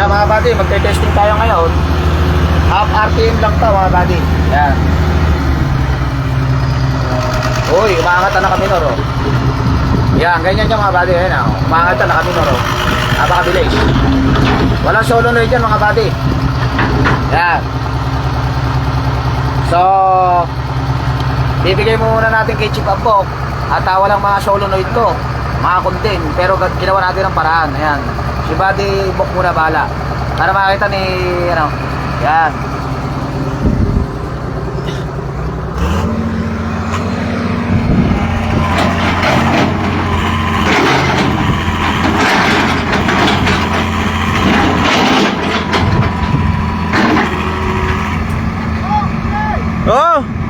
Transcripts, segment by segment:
Kaya mga buddy, magte-testing tayo ngayon. Half RPM lang to mga buddy. Yan. Uy, umangat na naka-minor oh. Yan, ganyan yung mga buddy. Ayan oh. Umangat na naka-minor oh. Napakabilis. Walang solenoid yan mga buddy. Yan. So, bibigay muna natin kay Chief Ambok. At walang mga solenoid to, mga kundin. Pero ginawa natin ng paraan. Ayan. Si Buddy Bok muna bahala. Para makita ni, ano, yan. Oh!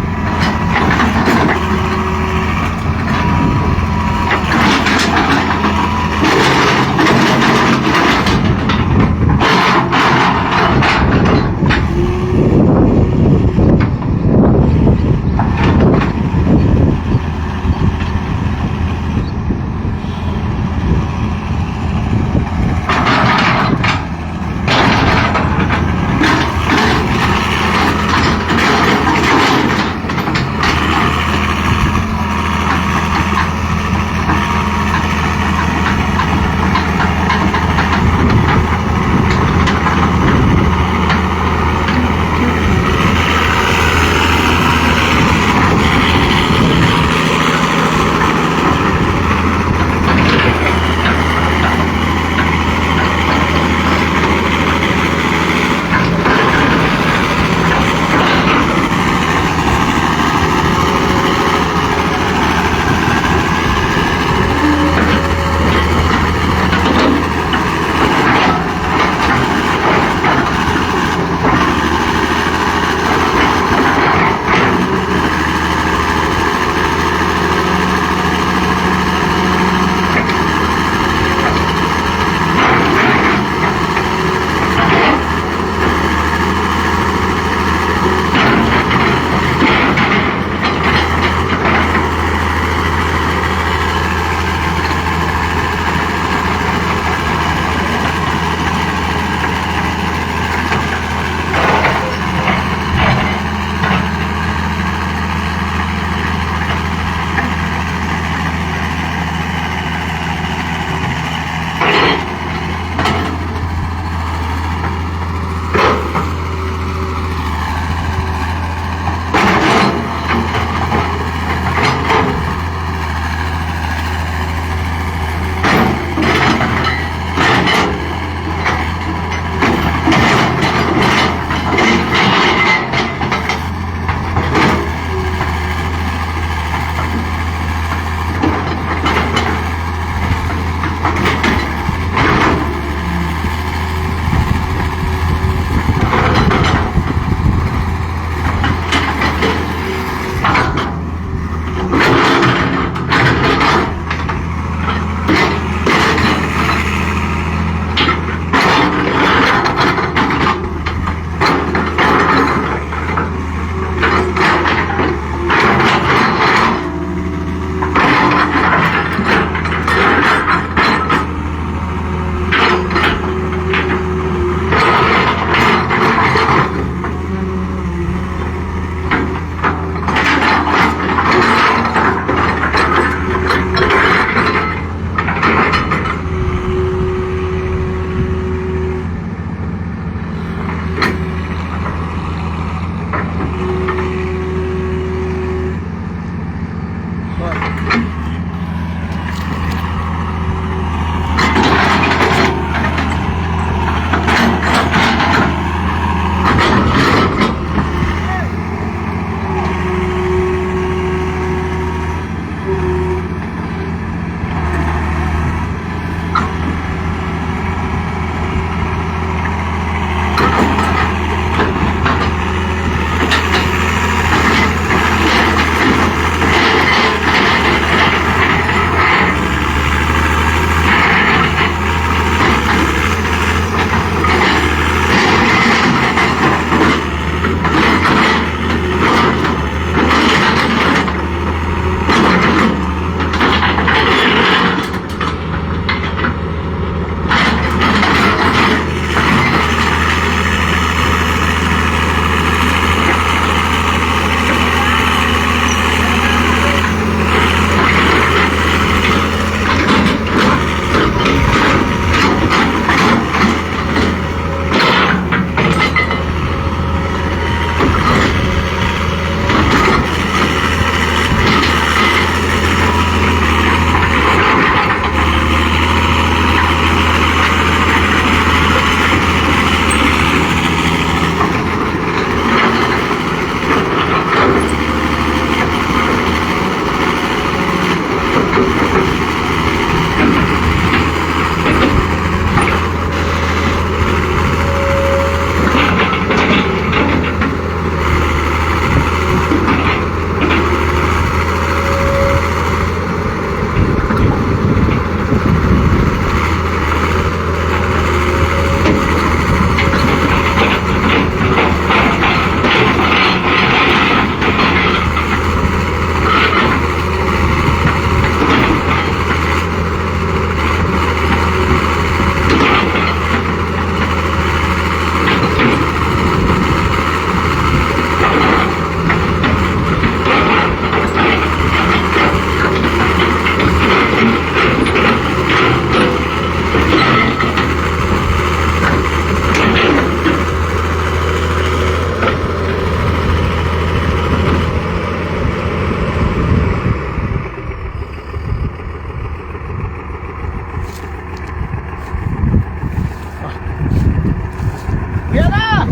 Yan na!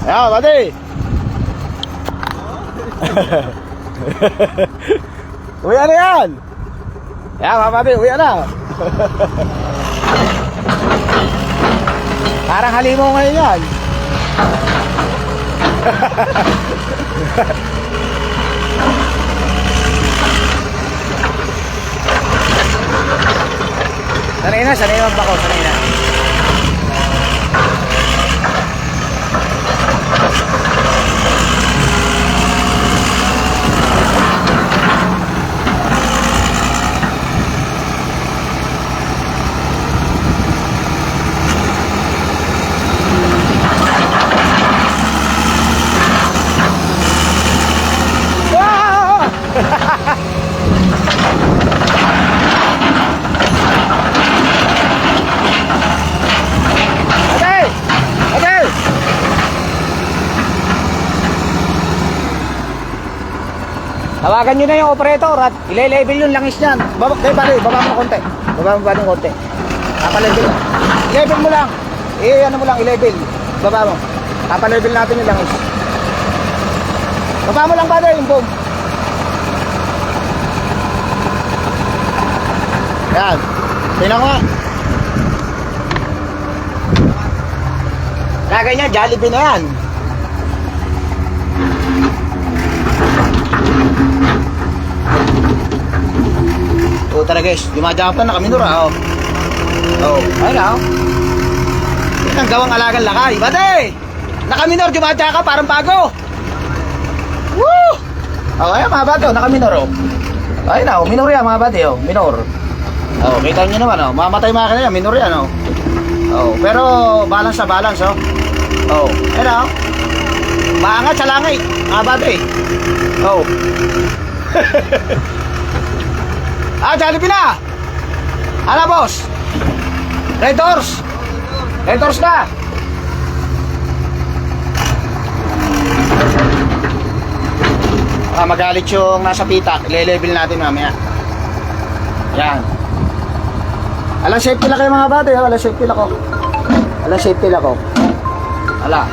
Ayan, buddy. Uwi na yan. Ayan, mga buddy, uwi na. Parang halimo ngayon yan. Sanay na magbako, sanay na. Tawagan nyo na yung operator at ile-level yung langis niyan. Baba mo konti. Baba mo ng konti. Papalevel. I-level mo lang. Ano mo lang, i-level. Baba mo. Papalevel natin yung langis. Baba mo lang ba yung boom. Yan. Tingnan ko nga. Lagay niya, Jollibee na yan. O tara guys, dumadaan na kami nura, oh. Oh, ayun na, oh. Ito ang gawang alagang lakay. Bate! Nakaminor, dumadaan ka, parang bago. Woo! Oh, ayun mga bato, nakaminor, oh. Ayun na, oh, minor yan mga bate, oh. Minor. Oh, kita nyo naman, oh. Mamatay makina yan, minor yan, oh. Oh, pero balance sa balance, oh. Oh, ayun na, oh. Maangat sa langit, mga bate. Oh. Jollibee na! Ano boss? Red Doors! Red Doors na! Magalit yung nasa pitak. I-level natin mamaya. Yan. Alang safety lang kayo mga bate. Alang safety lang ko. Alang safety lang ko. Ala.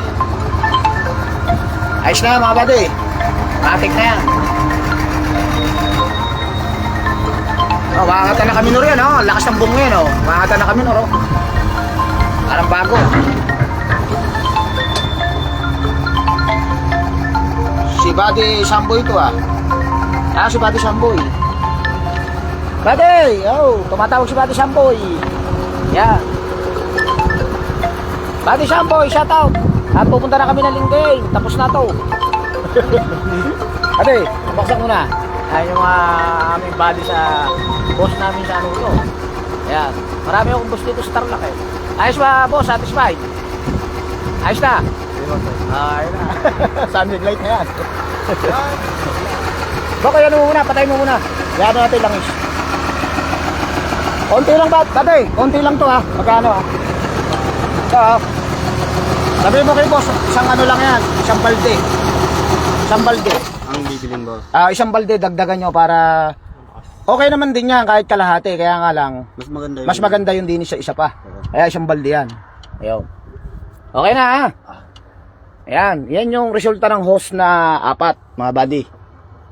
Ayos na mga bate. Matik na yan. Oh, makakata na kami nor yan, oh. Lakas ng bungo yan, oh. Makakata na kami nor, oh. Parang bago. Si Buddy Samboy ito, ah. Si Buddy Samboy. Buddy, oh. Tumatawag si Buddy Samboy. Yan. Buddy Samboy, shout out. At pupunta na kami ng Linggay. Tapos na to. Buddy, baksak muna. Ayan yung aming body sa boss namin sa ano ito. Ayan. Marami akong boss dito sa Tarlac, eh. Ayos ba, boss? Satisfied? Ayos na? Ayos na. Sunset light na yan. Baka yan mo muna. Patay mo muna. Yan natin langis. Konti lang ba? Tatay, konti lang to, ha. Magkano, ha. Ito, ha. Sabi mo kay boss, isang ano lang yan. Isang balde. Isang balde. Ang bibilin boss? Isang balde, dagdagan nyo para okay naman din yan kahit kalahati. Kaya nga lang mas maganda yung dinis sa isa pa. Kaya isang balde yan. Ayun. Okay na, ha. Ayan, yan yung resulta ng hose na 4 mga buddy.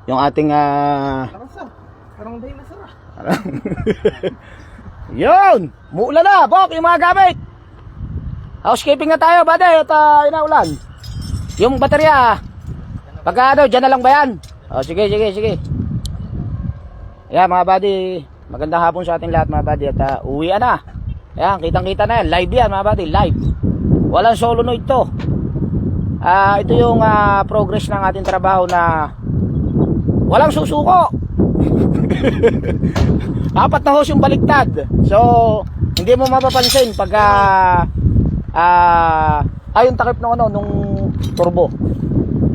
Yung ating Parang day na sara. Yun, muula na, bok, yung mga gamit. Housekeeping na tayo buddy at inaulan. Yung baterya pagka dyan na lang ba yan? Sige. Ayan mga buddy, magandang hapon sa ating lahat mga buddy. At uwi na. Ayan, kitang-kita na yan. Live yan mga buddy, live. Walang solenoid to. Ito yung progress ng ating trabaho na walang susuko. 4 na hose yung baliktad. So, hindi mo mapapansin pagka yung takip nung turbo.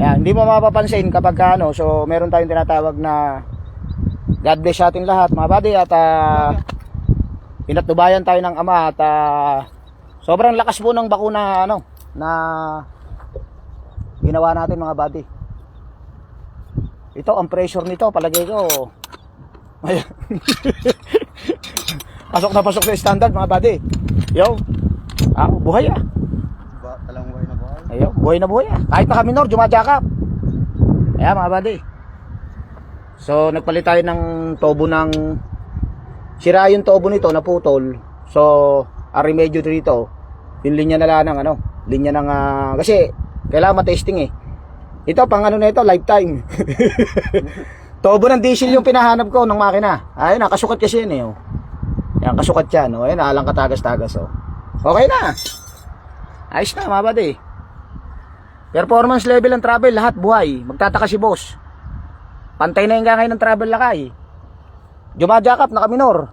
Ayan, hindi mo mapapansin kapag so meron tayong tinatawag na God bless sa ating lahat mga buddy at pinatnubayan tayo ng Ama at sobrang lakas po ng bakuna na ginawa natin mga buddy. Ito ang pressure nito palagay ko. Pasok na pasok sa standard mga buddy. Yo. Buhay ah. Talang buhay na buhay. Ayun, buhay na buhay ah. Kahit naka-minor, jumadjakap. Ayan mga buddy. So, nagpalit tayo ng tobo ng... Sira yung tobo nito, naputol. So, ang remedyo dito, yung linya na lang ng ano, linya ng... kasi, kailangan matesting eh. Ito, pang ano na ito, lifetime. Tobo ng diesel yung pinahanap ko ng makina. Ayun, nakasukat kasi yan eh. Oh. Yan, kasukat yan. Oh. Ayun, alang katagas-tagas. Oh. Okay na. Ayos na, mga buddy. Performance level ng travel, lahat buhay. Magtataka si boss. Pantay na yung gangay ng travel lakay. Jumadjakap, naka-minor.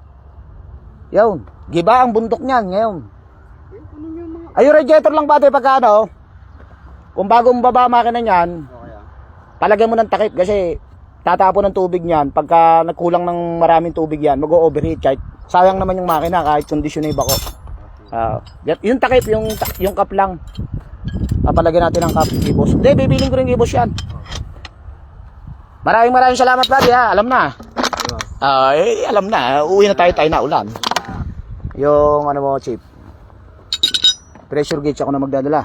Yun. Giba ang bundok niyan ngayon. Ayun, radiator lang ba ito pagka ano? Kung bagong baba makina niyan, palagay mo ng takip kasi tatapon ng tubig niyan. Pagka nagkulang ng maraming tubig yan, mag-overheat. Kahit sayang naman yung makina kahit kondisyon na iba ko. Yung takip, yung cup lang. Papalagyan natin ang cup, ibos. Hindi, bibiling ko rin ibos yan. Maraming salamat buddy ha. Alam na. Alam na. Uwi na tayo na ulan. Yung ano mo, chip. Pressure gauge ako na magdadala.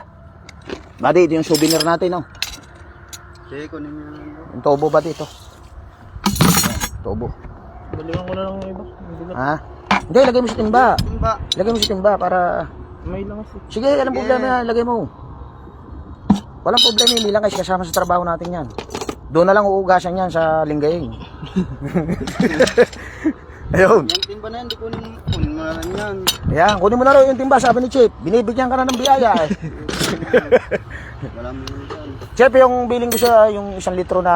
Buddy, ito yung souvenir natin, no? Sige, kunin niyo naman. Yung tobo ba dito? Tobo. Balikan ko na lang yung iba. Ha? Hindi, lagay mo sa timba. Timba. Lagay mo sa timba para... May lang kasi. Sige, anong problema? Lagay mo. Walang problema, hindi lang kasi kasama sa trabaho natin yan. Doon na lang uugasan yan sa Lingayen. Ayun. Yung timba na yan, di kunin mo na lang yan. Ayan, kunin mo na rin yung timba, sabi ni Chip. Binibigyan ka na ng biyaya eh. Wala mo yun dyan. Chip, yung billing ko siya, yung 1 litro na...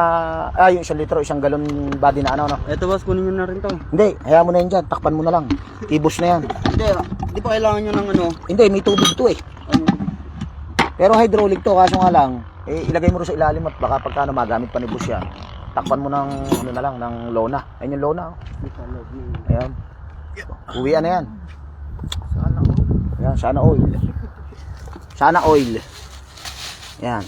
yung 1 litro, 1 galon body na ano, no? Eto boss, kunin nyo na rin to. Hindi, hayaan mo na yan dyan. Takpan mo na lang. Ibos na yan. Hindi pa kailangan nyo ng ano. Hindi, may tubig to eh. Pero hydraulic to, kaso nga lang, ilagay mo rin sa ilalim at baka pagka magamit pa ni boss yan. Takpan mo ng ano na lang, ng lona. Ayun yung lona. Oh. Ayan. Uwian na yan. Ayan, sana oil. Sana oil. Ayan.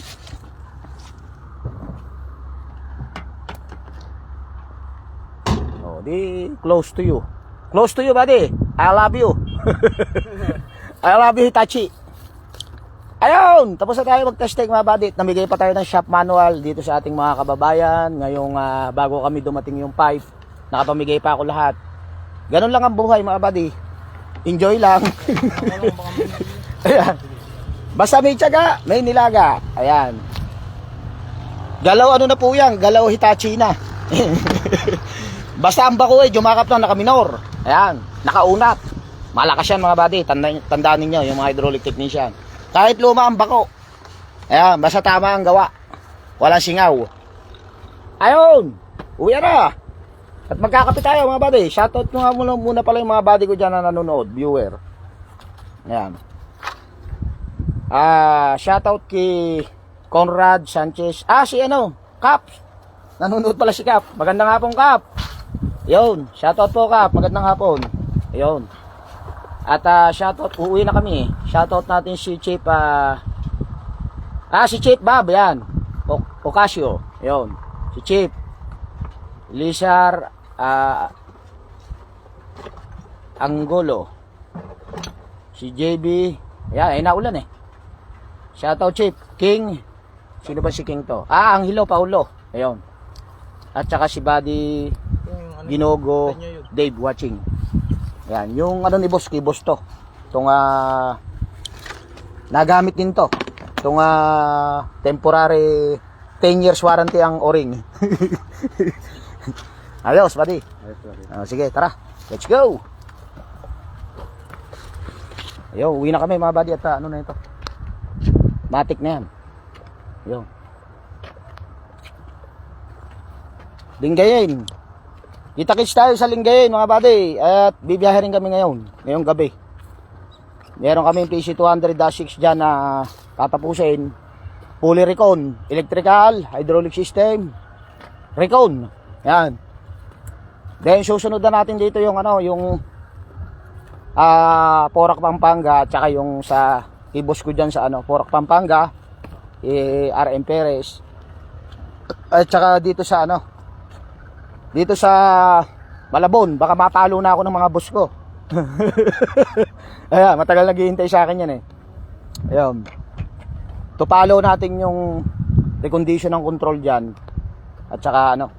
Oh, di close to you. Close to you, buddy. I love you. I love you, Hitachi. Ayun, tapos na tayo mag-testing mga buddy. Namigay pa tayo ng shop manual dito sa ating mga kababayan. Ngayong bago kami dumating yung pipe, nakapamigay pa ako lahat. Ganun lang ang buhay mga buddy. Enjoy lang. Ayan. Basta may tiyaga, may nilaga. Ayan. Galaw ano na po yan? Galaw Hitachi na. Basta ang bako jumakap na naka-minor. Ayan, nakaunat. Malakas yan mga buddy. Tandaan ninyo yung mga hydraulic technician. Kahit luma ang bako. Ayan, basta tama ang gawa. Walang singaw. Ayun, uwi na. At magkakapit tayo mga buddy. Shoutout nyo nga muna pala yung mga buddy ko dyan na nanonood, viewer. Ayan. Shoutout kay Conrad Sanchez. Si ano, Cap. Nanonood pala si Cap. Magandang hapon, Cap. Ayun, shoutout po, Cap. Magandang hapon. Ayun. At shoutout, uuwi na kami. Shoutout natin si Chip si Chip Bob, yan. Ocasio, yun. Si Chip Lizar Angulo. Si JB, yan, ay naulan eh. Shoutout Chip King. Sino ba si King to? Anghelo Paulo. Ayun. At saka si Buddy Ginogo Dave watching. Yan, yung ano ni boss, kay boss to. Itong nagamit din to. Itong temporary 10 years warranty ang o-ring. Ayos, buddy. Sige, tara. Let's go. Ayun, uwi na kami mga buddy at ano na ito. Matic na yan. Ayun. Lingayen. Kita-kits tayo sa Lingayen mga buddy. At bibiyahe rin kami ngayong gabi. Meron kami PC200-6 dyan na tatapusin. Fully recon, electrical, hydraulic system, recon. Yan. Then susunod na natin dito yung Porac Pampanga at saka yung sa ibos ko dyan sa Porac Pampanga, RM Perez. At saka dito sa Malabon, baka matalo na ako ng mga boss ko. Ayan, matagal naghihintay sa akin yan eh. Ayan. Tupalo natin yung recondition ng control dyan. At saka ano,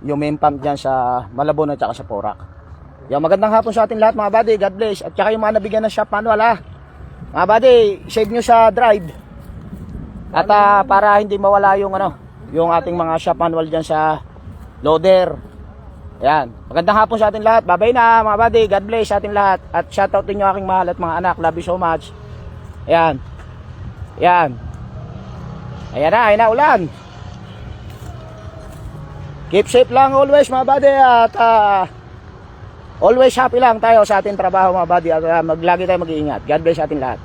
yung main pump dyan sa Malabon at saka sa Porac. Ayan, magandang hapon sa ating lahat mga buddy. God bless. At saka yung mga nabigyan ng shop manual ha. Mga buddy, save nyo sa drive. At para hindi mawala yung ano, yung ating mga shop manual dyan sa loader. Ayan. Magandang hapon sa ating lahat. Bye-bye na mga buddy. God bless sa ating lahat. At shoutout din nyo aking mahal at mga anak. Love you so much. Ayan. Ayan. Ayan na ulan. Keep safe lang always mga buddy. At always happy lang tayo sa ating trabaho mga buddy. At lagi tayo mag-iingat. God bless sa ating lahat.